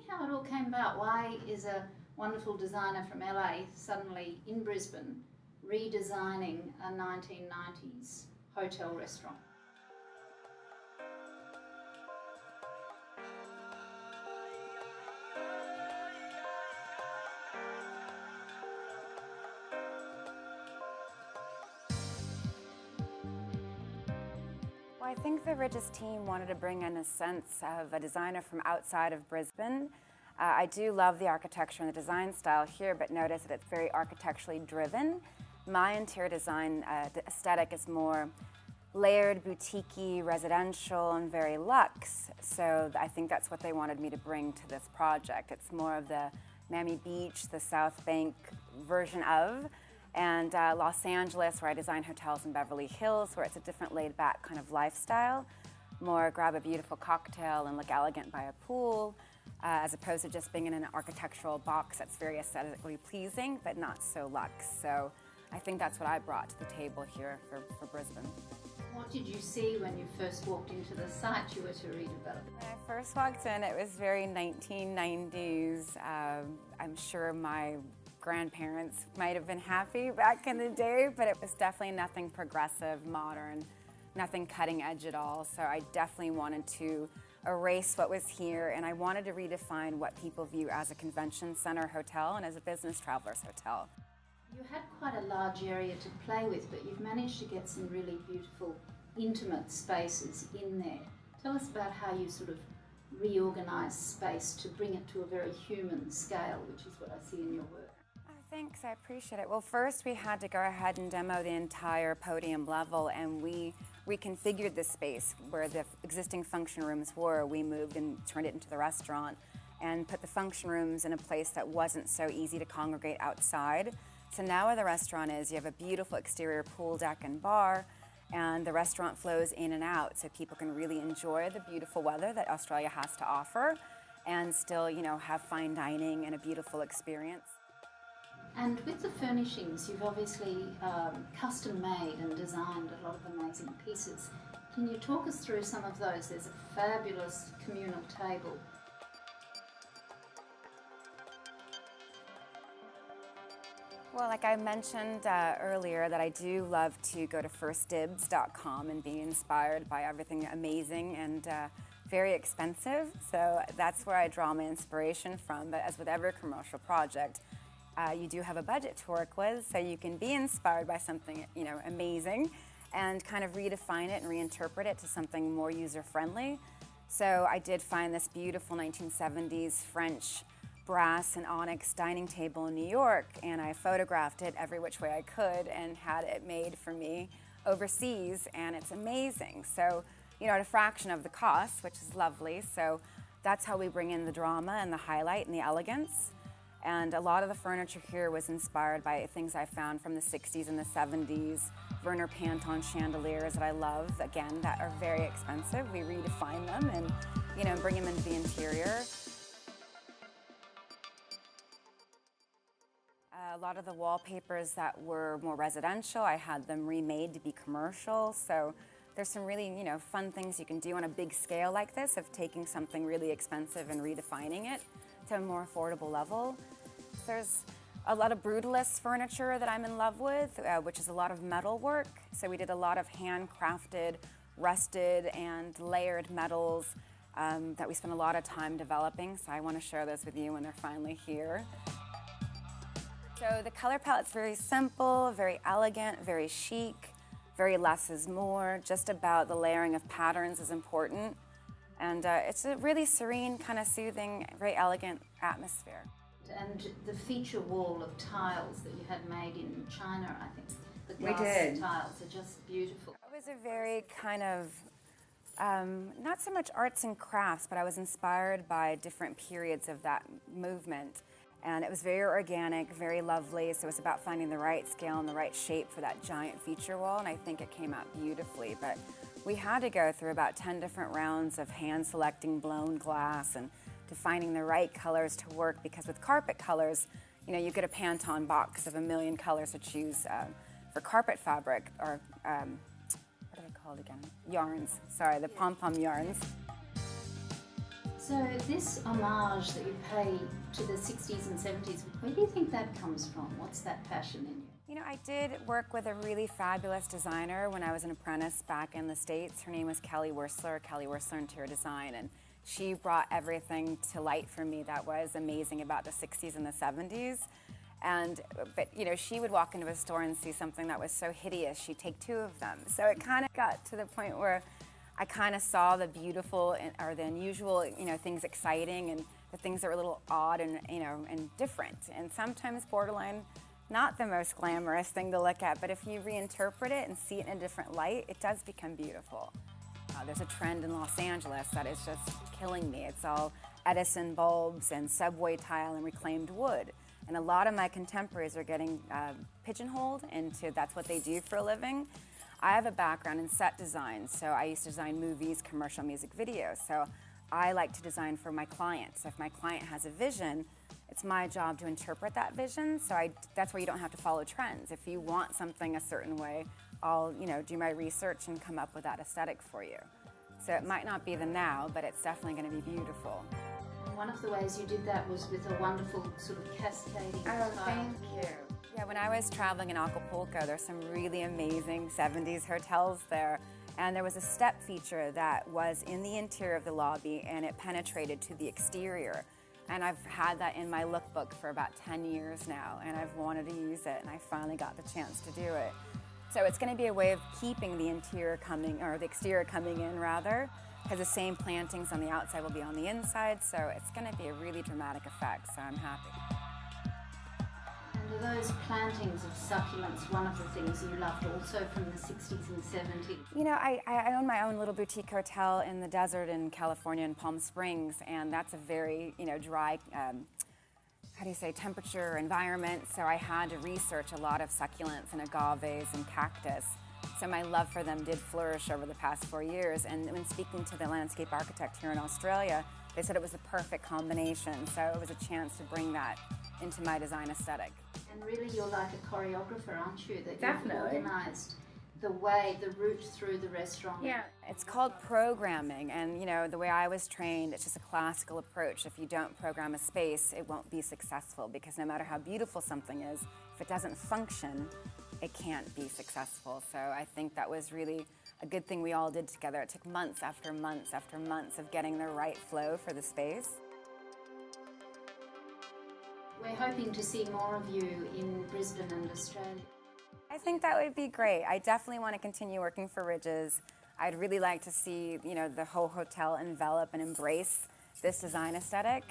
how it all came about? Why is a wonderful designer from LA suddenly in Brisbane redesigning a 1990s hotel restaurant? Well, I think the Rydges team wanted to bring in a sense of a designer from outside of Brisbane. I do love the architecture and the design style here, but notice that it's very architecturally driven. My interior design aesthetic is more layered, boutique-y, residential, and very luxe. So I think that's what they wanted me to bring to this project. It's more of the Miami Beach, the Southbank version of, and Los Angeles, where I design hotels in Beverly Hills, where it's a different laid-back kind of lifestyle. More grab a beautiful cocktail and look elegant by a pool, as opposed to just being in an architectural box that's very aesthetically pleasing, but not so luxe. So I think that's what I brought to the table here for Brisbane. What did you see when you first walked into the site you were to redevelop? When I first walked in, it was very 1990s. I'm sure my grandparents might have been happy back in the day, but it was definitely nothing progressive, modern, nothing cutting edge at all. So I definitely wanted to erase what was here, and I wanted to redefine what people view as a convention center hotel and as a business traveler's hotel. You had quite a large area to play with, but you've managed to get some really beautiful, intimate spaces in there. Tell us about how you sort of reorganised space to bring it to a very human scale, which is what I see in your work. Thanks, I appreciate it. Well, first we had to go ahead and demo the entire podium level, and we reconfigured the space where the existing function rooms were. We moved and turned it into the restaurant and put the function rooms in a place that wasn't so easy to congregate outside. So now where the restaurant is, you have a beautiful exterior pool deck and bar, and the restaurant flows in and out so people can really enjoy the beautiful weather that Australia has to offer and still, have fine dining and a beautiful experience. And with the furnishings, you've obviously custom made and designed a lot of amazing pieces. Can you talk us through some of those? There's a fabulous communal table. Well, like I mentioned earlier, that I do love to go to firstdibs.com and be inspired by everything amazing and very expensive. So that's where I draw my inspiration from. But as with every commercial project, you do have a budget to work with, so you can be inspired by something, amazing and kind of redefine it and reinterpret it to something more user-friendly. So I did find this beautiful 1970s French brass and onyx dining table in New York, and I photographed it every which way I could and had it made for me overseas, and it's amazing. So, at a fraction of the cost, which is lovely. So that's how we bring in the drama and the highlight and the elegance. And a lot of the furniture here was inspired by things I found from the 60s and the 70s. Werner Panton chandeliers that I love, again, that are very expensive. We redefine them and, bring them into the interior. A lot of the wallpapers that were more residential, I had them remade to be commercial. So there's some really, fun things you can do on a big scale like this of taking something really expensive and redefining it to a more affordable level. There's a lot of brutalist furniture that I'm in love with, which is a lot of metal work. So we did a lot of handcrafted, rusted, and layered metals that we spent a lot of time developing. So I want to share those with you when they're finally here. So the color palette's very simple, very elegant, very chic, very less is more. Just about the layering of patterns is important. And it's a really serene, kind of soothing, very elegant atmosphere. And the feature wall of tiles that you had made in China, I think, the glass tiles are just beautiful. It was a very kind of, not so much arts and crafts, but I was inspired by different periods of that movement. And it was very organic, very lovely, so it was about finding the right scale and the right shape for that giant feature wall, and I think it came out beautifully. But we had to go through about 10 different rounds of hand-selecting blown glass and to finding the right colors to work, because with carpet colors, you get a Pantone box of a million colors to choose for carpet fabric, or what are they called again? Yarns, sorry, the pom-pom yarns. So this homage that you pay to the 60s and 70s, where do you think that comes from? What's that passion in you? You know, I did work with a really fabulous designer when I was an apprentice back in the States. Her name was Kelly Wersler Interior Design, and she brought everything to light for me that was amazing about the 60s and the 70s. But you know, she would walk into a store and see something that was so hideous, she'd take two of them. So it kind of got to the point where I kind of saw the beautiful or the unusual, you know, things exciting and the things that were a little odd and, you know, and different. And sometimes borderline, not the most glamorous thing to look at, but if you reinterpret it and see it in a different light, it does become beautiful. There's a trend in Los Angeles that is just killing me. It's all Edison bulbs and subway tile and reclaimed wood. And a lot of my contemporaries are getting pigeonholed into that's what they do for a living. I have a background in set design, so I used to design movies, commercial music videos. So I like to design for my clients. So if my client has a vision, it's my job to interpret that vision. So that's where you don't have to follow trends. If you want something a certain way, I'll, you know, do my research and come up with that aesthetic for you. So it might not be the now, but it's definitely going to be beautiful. One of the ways you did that was with a wonderful sort of cascading Oh, tile. thank you. Yeah, when I was traveling in Acapulco, there's some really amazing 70s hotels there. And there was a step feature that was in the interior of the lobby and it penetrated to the exterior. And I've had that in my lookbook for about 10 years now, and I've wanted to use it, and I finally got the chance to do it. So it's going to be a way of keeping the interior coming, or the exterior coming in rather, because the same plantings on the outside will be on the inside, so it's going to be a really dramatic effect, so I'm happy. And are those plantings of succulents one of the things you loved also from the 60s and 70s? You know, I own my own little boutique hotel in the desert in California in Palm Springs, and that's a very, you know, dry, temperature environment, so I had to research a lot of succulents and agaves and cactus. So my love for them did flourish over the past 4 years, and when speaking to the landscape architect here in Australia, they said it was the perfect combination, so it was a chance to bring that into my design aesthetic. And really you're like a choreographer, aren't you? That Definitely. You've organised the route through the restaurant. Yeah, it's called programming, and you know, the way I was trained, it's just a classical approach. If you don't program a space, it won't be successful, because no matter how beautiful something is, if it doesn't function, it can't be successful. So I think that was really a good thing we all did together. It took months after months after months of getting the right flow for the space. We're hoping to see more of you in Brisbane and Australia. I think that would be great. I definitely want to continue working for Rydges. I'd really like to see, you know, the whole hotel envelop and embrace this design aesthetic.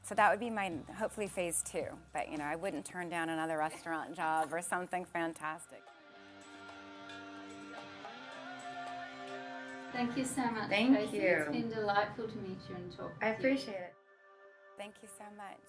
So that would be my, hopefully, phase 2. But, you know, I wouldn't turn down another restaurant job or something fantastic. Thank you so much, Thank Tracey. you. It's been delightful to meet you and talk with you. I appreciate it. Thank you so much.